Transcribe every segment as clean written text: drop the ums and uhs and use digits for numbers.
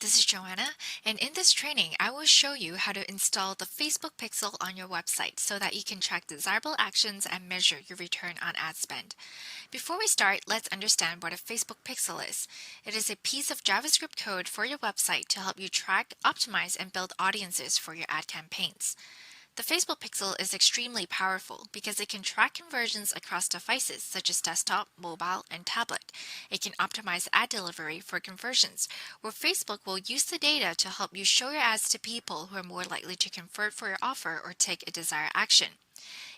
this is Joanna, and in this training, I will show you how to install the Facebook Pixel on your website so that you can track desirable actions and measure your return on ad spend. Before we start, let's understand what a Facebook Pixel is. It is a piece of JavaScript code for your website to help you track, optimize, and build audiences for your ad campaigns. The Facebook Pixel is extremely powerful because it can track conversions across devices such as desktop, mobile, and tablet. It can optimize ad delivery for conversions, where Facebook will use the data to help you show your ads to people who are more likely to convert for your offer or take a desired action.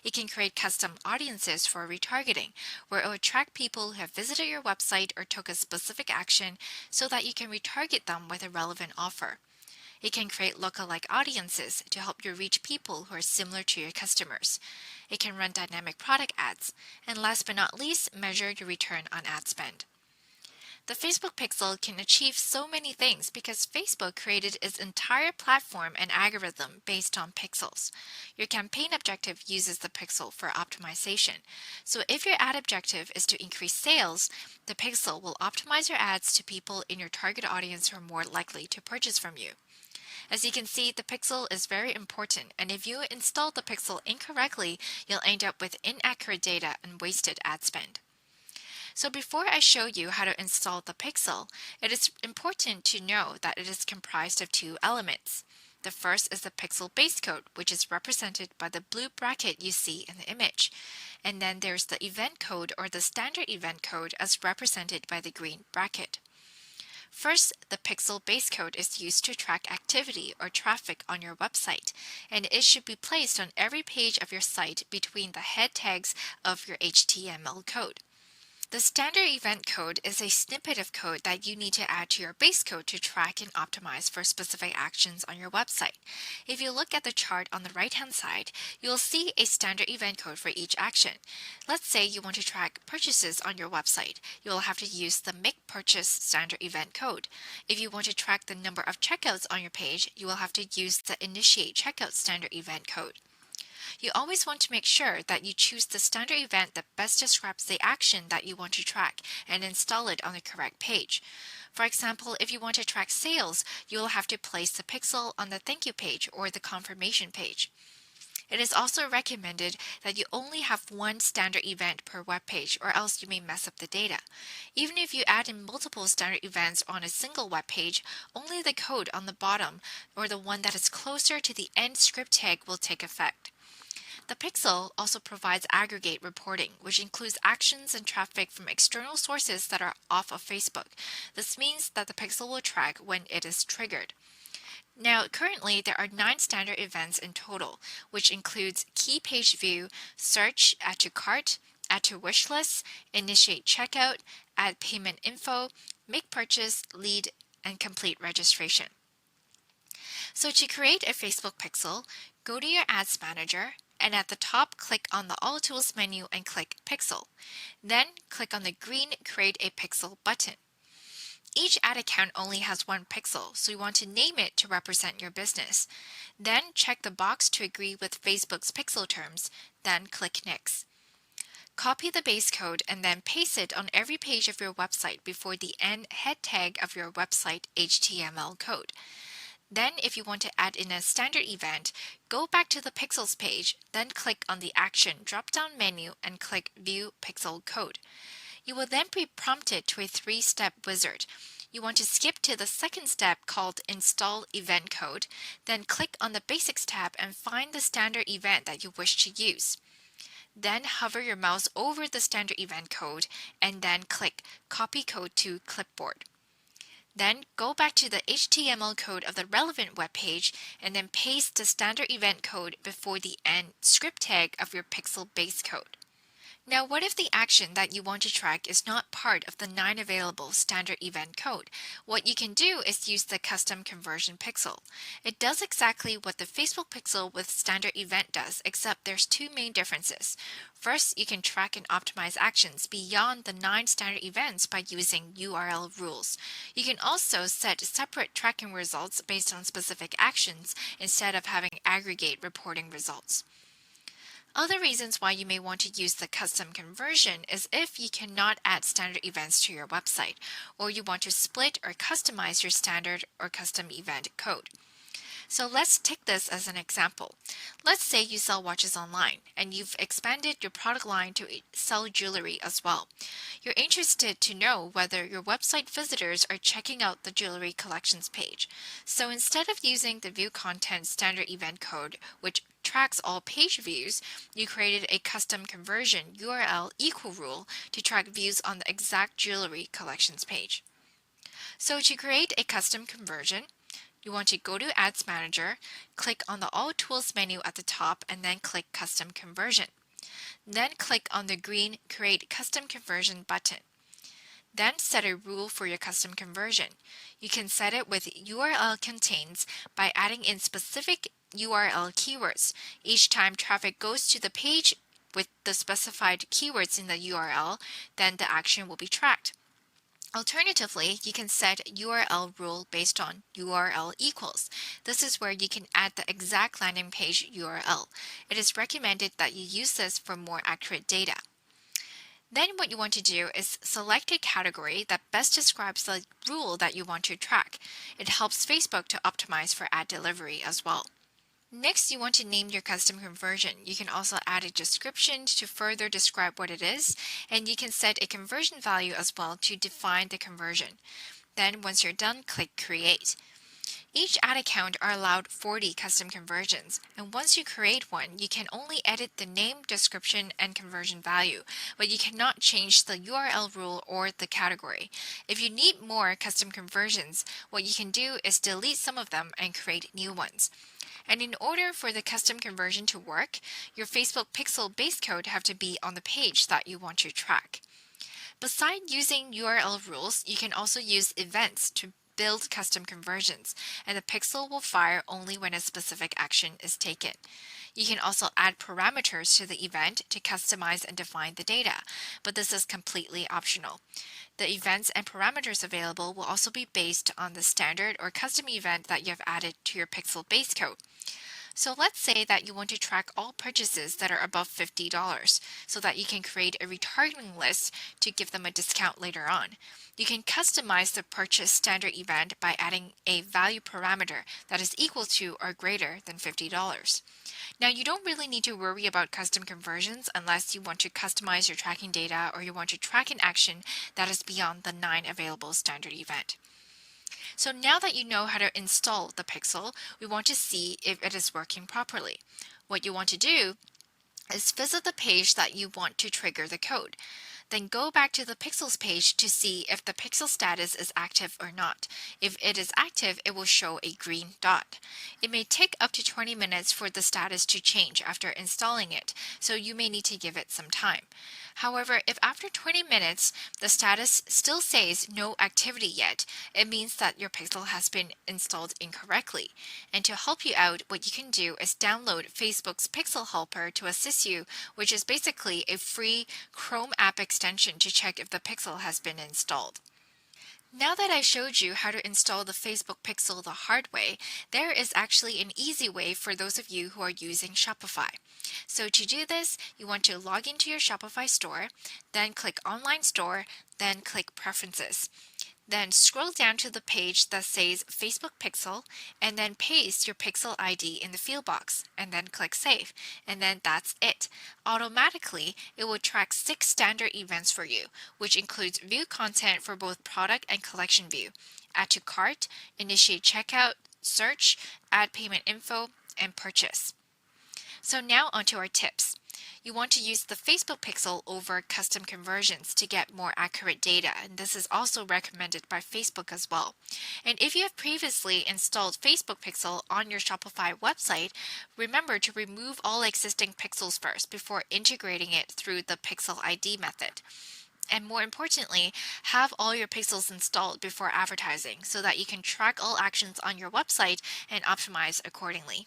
It can create custom audiences for retargeting, where it will track people who have visited your website or took a specific action so that you can retarget them with a relevant offer. It can create lookalike audiences to help you reach people who are similar to your customers. It can run dynamic product ads. And last but not least, measure your return on ad spend. The Facebook Pixel can achieve so many things because Facebook created its entire platform and algorithm based on pixels. Your campaign objective uses the pixel for optimization. So if your ad objective is to increase sales, the pixel will optimize your ads to people in your target audience who are more likely to purchase from you. As you can see, the pixel is very important, and if you install the pixel incorrectly, you'll end up with inaccurate data and wasted ad spend. So before I show you how to install the pixel, it is important to know that it is comprised of two elements. The first is the pixel base code, which is represented by the blue bracket you see in the image. And then there's the event code or the standard event code as represented by the green bracket. First, the pixel base code is used to track activity or traffic on your website, and it should be placed on every page of your site between the head tags of your HTML code. The standard event code is a snippet of code that you need to add to your base code to track and optimize for specific actions on your website. If you look at the chart on the right-hand side, you will see a standard event code for each action. Let's say you want to track purchases on your website. You will have to use the make purchase standard event code. If you want to track the number of checkouts on your page, you will have to use the initiate checkout standard event code. You always want to make sure that you choose the standard event that best describes the action that you want to track and install it on the correct page. For example, if you want to track sales, you will have to place the pixel on the thank you page or the confirmation page. It is also recommended that you only have one standard event per web page, or else you may mess up the data. Even if you add in multiple standard events on a single web page, only the code on the bottom or the one that is closer to the end script tag will take effect. The pixel also provides aggregate reporting, which includes actions and traffic from external sources that are off of Facebook. This means that the pixel will track when it is triggered. Now, currently, there are 9 standard events in total, which includes key page view, search, add to cart, add to wish list, initiate checkout, add payment info, make purchase, lead, and complete registration. So to create a Facebook Pixel, go to your Ads Manager, and at the top, click on the All Tools menu and click Pixel. Then click on the green Create a Pixel button. Each ad account only has one pixel, so you want to name it to represent your business. Then check the box to agree with Facebook's pixel terms, then click Next. Copy the base code and then paste it on every page of your website before the end head tag of your website HTML code. Then, if you want to add in a standard event, go back to the Pixels page, then click on the Action drop-down menu and click View Pixel Code. You will then be prompted to a 3-step wizard. You want to skip to the second step called Install Event Code, then click on the Basics tab and find the standard event that you wish to use. Then hover your mouse over the standard event code and then click Copy Code to Clipboard. Then go back to the HTML code of the relevant web page and then paste the standard event code before the end script tag of your pixel base code. Now, what if the action that you want to track is not part of the 9 available standard event code? What you can do is use the custom conversion pixel. It does exactly what the Facebook pixel with standard event does, except there's 2 main differences. First, you can track and optimize actions beyond the 9 standard events by using URL rules. You can also set separate tracking results based on specific actions instead of having aggregate reporting results. Other reasons why you may want to use the custom conversion is if you cannot add standard events to your website, or you want to split or customize your standard or custom event code. So let's take this as an example. Let's say you sell watches online and you've expanded your product line to sell jewelry as well. You're interested to know whether your website visitors are checking out the jewelry collections page. So instead of using the view content standard event code, which tracks all page views, you created a custom conversion URL equal rule to track views on the exact jewelry collections page. So to create a custom conversion, you want to go to Ads Manager, click on the All Tools menu at the top, and then click Custom Conversion. Then click on the green Create Custom Conversion button. Then set a rule for your custom conversion. You can set it with URL contains by adding in specific URL keywords. Each time traffic goes to the page with the specified keywords in the URL, then the action will be tracked. Alternatively, you can set URL rule based on URL equals. This is where you can add the exact landing page URL. It is recommended that you use this for more accurate data. Then what you want to do is select a category that best describes the rule that you want to track. It helps Facebook to optimize for ad delivery as well. Next, you want to name your custom conversion. You can also add a description to further describe what it is, and you can set a conversion value as well to define the conversion. Then once you're done, click Create. Each ad account are allowed 40 custom conversions, and once you create one, you can only edit the name, description, and conversion value, but you cannot change the URL rule or the category. If you need more custom conversions, what you can do is delete some of them and create new ones. And in order for the custom conversion to work, your Facebook pixel base code have to be on the page that you want to track. Besides using URL rules, you can also use events to build custom conversions, and the pixel will fire only when a specific action is taken. You can also add parameters to the event to customize and define the data, but this is completely optional. The events and parameters available will also be based on the standard or custom event that you have added to your pixel base code. So let's say that you want to track all purchases that are above $50 so that you can create a retargeting list to give them a discount later on. You can customize the purchase standard event by adding a value parameter that is equal to or greater than $50. Now, you don't really need to worry about custom conversions unless you want to customize your tracking data or you want to track an action that is beyond the 9 available standard event. So now that you know how to install the Pixel, we want to see if it is working properly. What you want to do is visit the page that you want to trigger the code. Then go back to the Pixels page to see if the Pixel status is active or not. If it is active, it will show a green dot. It may take up to 20 minutes for the status to change after installing it, so you may need to give it some time. However, if after 20 minutes the status still says no activity yet, it means that your Pixel has been installed incorrectly. And to help you out, what you can do is download Facebook's Pixel Helper to assist you, which is basically a free Chrome app extension to check if the Pixel has been installed. Now that I showed you how to install the Facebook Pixel the hard way, there is actually an easy way for those of you who are using Shopify. So to do this, you want to log into your Shopify store, then click Online Store, then click Preferences. Then scroll down to the page that says Facebook Pixel, and then paste your Pixel ID in the field box, and then click Save. And then that's it. Automatically, it will track 6 standard events for you, which includes view content for both product and collection view, add to cart, initiate checkout, search, add payment info, and purchase. So now onto our tips. You want to use the Facebook Pixel over custom conversions to get more accurate data, and this is also recommended by Facebook as well. And if you have previously installed Facebook Pixel on your Shopify website, remember to remove all existing pixels first before integrating it through the Pixel ID method. And more importantly, have all your pixels installed before advertising so that you can track all actions on your website and optimize accordingly.